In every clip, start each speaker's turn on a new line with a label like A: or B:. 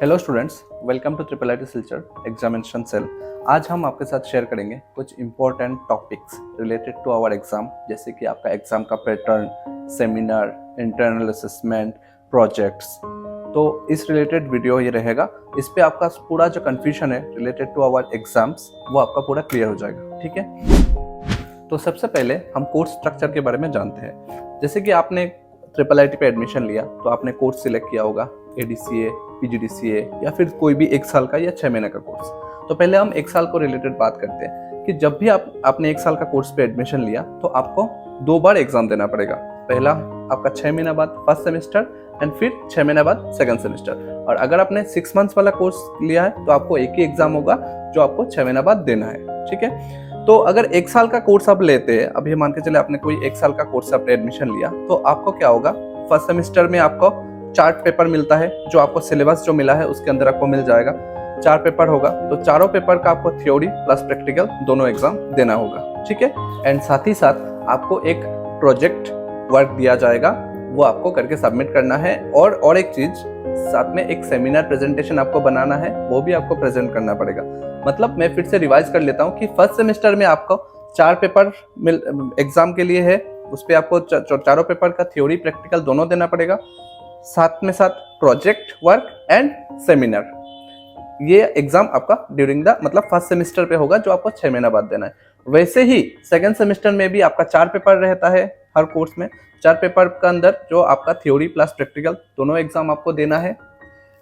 A: Hello students, welcome to triple IT Silchar examination cell. आज हम आपके साथ शेयर करेंगे कुछ important topics related to our exam, जैसे कि आपका एग्जाम का pattern, seminar, internal assessment, projects. तो इस रिलेटेड वीडियो ये रहेगा। इस पे आपका पूरा जो कन्फ्यूजन है रिलेटेड टू आवर एग्जाम्स वो आपका पूरा क्लियर हो जाएगा। ठीक है, तो सबसे पहले हम कोर्स स्ट्रक्चर के बारे में जानते हैं। जैसे कि आपने ट्रिपल आईटी पे एडमिशन लिया तो आपने कोर्स सिलेक्ट किया होगा, एडीसीए, पीजीडीसीए या फिर कोई भी 1 साल का या 6 महीने का कोर्स। तो पहले हम 1 साल को रिलेटेड बात करते हैं कि जब भी आपने 1 साल का कोर्स पे एडमिशन लिया तो आपको 2 बार एग्जाम देना पड़ेगा। पहला आपका 6 महीना बाद फर्स्ट सेमेस्टर एंड फिर 6 महीना बाद सेकंड सेमेस्टर। और अगर आपने 6 मंथ्स वाला कोर्स लिया है तो आपको एक ही एग्जाम होगा जो आपको 6 महीना बाद देना है। ठीक है, तो अगर 1 साल का कोर्स आप लेते हैं, अभी मान के चले आपने कोई 1 साल का कोर्स आपने एडमिशन लिया, तो आपको क्या होगा, फर्स्ट सेमेस्टर में आपको 4 पेपर मिलता है जो आपको सिलेबस जो मिला है उसके अंदर आपको मिल जाएगा। 4 पेपर होगा तो चारों पेपर का आपको थ्योरी प्लस प्रैक्टिकल दोनों एग्जाम देना होगा। ठीक है, एंड साथ ही साथ आपको एक प्रोजेक्ट वर्क दिया जाएगा, वो आपको करके सबमिट करना है। और एक चीज साथ में एक सेमिनार प्रेजेंटेशन आपको बनाना है, वो भी आपको प्रेजेंट करना पड़ेगा। मतलब मैं फिर से रिवाइज कर लेता हूँ कि फर्स्ट सेमेस्टर में आपको 4 पेपर एग्जाम के लिए है, उस पर आपको चारों पेपर का थ्योरी प्रैक्टिकल दोनों देना पड़ेगा, साथ में साथ प्रोजेक्ट वर्क एंड सेमिनार। ये एग्जाम आपका ड्यूरिंग द मतलब फर्स्ट सेमेस्टर पे होगा जो आपको 6 महीना बाद देना है। वैसे ही सेकंड सेमेस्टर में भी आपका 4 पेपर रहता है हर कोर्स में। 4 पेपर का अंदर जो आपका थ्योरी प्लस प्रैक्टिकल दोनों एग्जाम आपको देना है,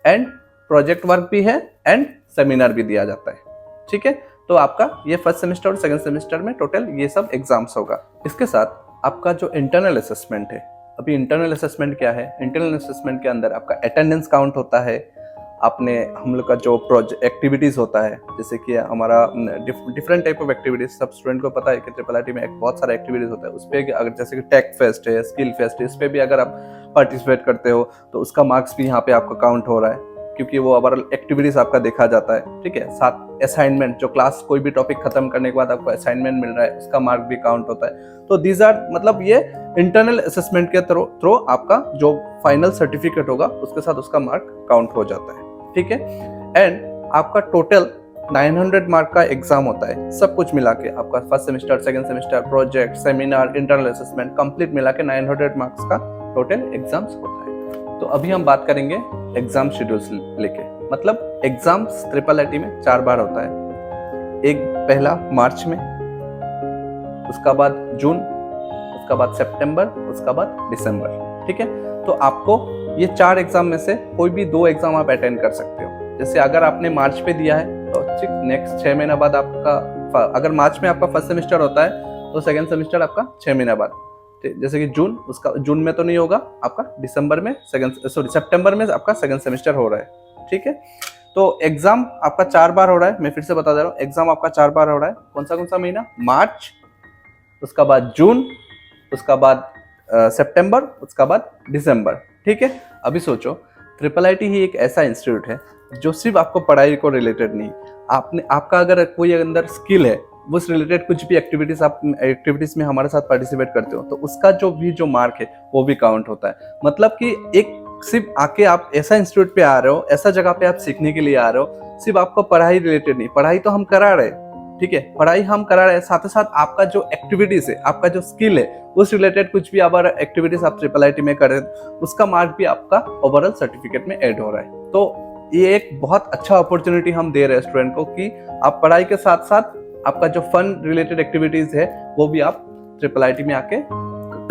A: एंड प्रोजेक्ट वर्क भी है एंड सेमिनार भी दिया जाता है। ठीक है, तो आपका ये फर्स्ट सेमेस्टर और सेकंड सेमेस्टर में टोटल ये सब एग्जाम्स होगा। इसके साथ आपका जो इंटरनल असेसमेंट है, अभी इंटरनल असेसमेंट क्या है, इंटरनल असेसमेंट के अंदर आपका अटेंडेंस काउंट होता है, आपने हम लोग का जो प्रोजेक्ट एक्टिविटीज़ होता है, जैसे कि हमारा डिफरेंट टाइप ऑफ एक्टिविटीज, सब स्टूडेंट को पता है कि ट्रिपल आईटी में बहुत सारा एक्टिविटीज होता है। उस पर अगर जैसे कि टेक फेस्ट है, स्किल फेस्ट है, इस पर भी अगर आप पार्टिसिपेट करते हो तो उसका मार्क्स भी यहाँ पे आपका काउंट हो रहा है, क्योंकि वो ओवरऑल एक्टिविटीज आपका देखा जाता है। ठीक है, साथ असाइनमेंट, जो क्लास कोई भी टॉपिक खत्म करने के बाद आपको असाइनमेंट मिल रहा है, उसका मार्क भी काउंट होता है। तो दीज आर मतलब ये इंटरनल असेसमेंट के थ्रू आपका जो फाइनल सर्टिफिकेट होगा उसके साथ उसका मार्क काउंट हो जाता है। ठीक है, एंड आपका टोटल 900 मार्क का एग्जाम होता है, सब कुछ मिला के आपका first semester, second semester, project, seminar, internal assessment complete मिला के 900 मार्क्स का टोटल एग्जाम्स होता है। तो अभी हम बात करेंगे एग्जाम शेड्यूल्स लेके। मतलब एग्जाम्स ट्रिपल आईटी में 4 बार होता है। एक पहला मार्च में, उसका बाद जून, उसका बाद सितंबर, उसका बाद दिसंबर। ठीक है, तो आपको ये 4 एग्जाम में से कोई भी 2 एग्जाम आप अटेंड कर सकते हो। जैसे अगर आपने मार्च पे दिया है तो नेक्स्ट 6 महीना बाद आपका, अगर मार्च में आपका फर्स्ट सेमेस्टर होता है तो सेकंड सेमेस्टर आपका 6 महीना बाद। जैसे कि जून, उसका जून में तो नहीं होगा, आपका दिसंबर में सितंबर में आपका सेकंड सेमेस्टर हो रहा है। ठीक है, तो एग्जाम आपका 4 बार हो रहा है। मैं फिर से बता दे रहा हूँ, एग्जाम आपका 4 बार हो रहा है। कौन सा महीना? मार्च, उसका बाद जून, उसका बाद सितंबर, उसका बाद दिसंबर। ठीक है, अभी सोचो, ट्रिपल आईटी ही एक ऐसा इंस्टीट्यूट है जो सिर्फ आपको पढ़ाई को रिलेटेड नहीं, आपका अगर कोई अंदर स्किल है, उस रिलेटेड कुछ भी एक्टिविटीज में हमारे साथ पार्टिसिपेट करते हो तो उसका जो मार्क है वो भी काउंट होता है। मतलब कि एक सिर्फ आके आप ऐसा इंस्टीट्यूट पे आ रहे हो, ऐसा जगह पे आप सीखने के लिए आ रहे हो, सिर्फ आपको पढ़ाई रिलेटेड नहीं, पढ़ाई तो हम करा रहे हैं। ठीक है, पढ़ाई हम करा रहे हैं, साथ ही साथ आपका जो एक्टिविटीज है, आपका जो स्किल है, उस रिलेटेड कुछ भी अगर एक्टिविटीज आप ट्रिपल आईटी में करें उसका मार्क भी आपका ओवरऑल सर्टिफिकेट में ऐड हो रहा है। तो ये एक बहुत अच्छा अपॉर्चुनिटी हम दे रहे हैं स्टूडेंट को कि आप पढ़ाई के साथ साथ आपका जो फन रिलेटेड एक्टिविटीज है वो भी आप ट्रिपल आईटी में आके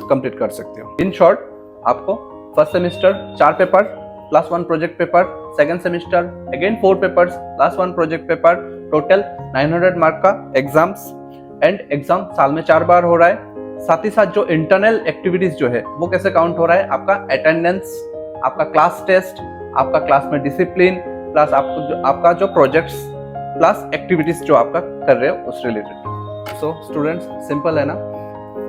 A: कंप्लीट कर सकते हो। इन शॉर्ट, आपको first semester 4 paper plus 1 project paper, second semester again 4 papers plus 1 project paper, total 900 mark का एग्जाम्स, एंड एग्जाम साल में 4 बार हो रहा है। साथ ही साथ जो इंटरनल एक्टिविटीज जो है वो कैसे काउंट हो रहा है, आपका अटेंडेंस, आपका क्लास टेस्ट, आपका क्लास में डिसिप्लिन, प्लस आपका जो प्रोजेक्ट्स प्लस एक्टिविटीज जो आपका कर रहे हो उस रिलेटेड। सो स्टूडेंट्स, सिंपल है ना,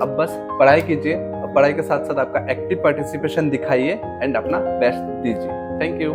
A: अब बस पढ़ाई कीजिए, पढ़ाई के साथ साथ आपका एक्टिव पार्टिसिपेशन दिखाइए एंड अपना बेस्ट दीजिए। Thank you.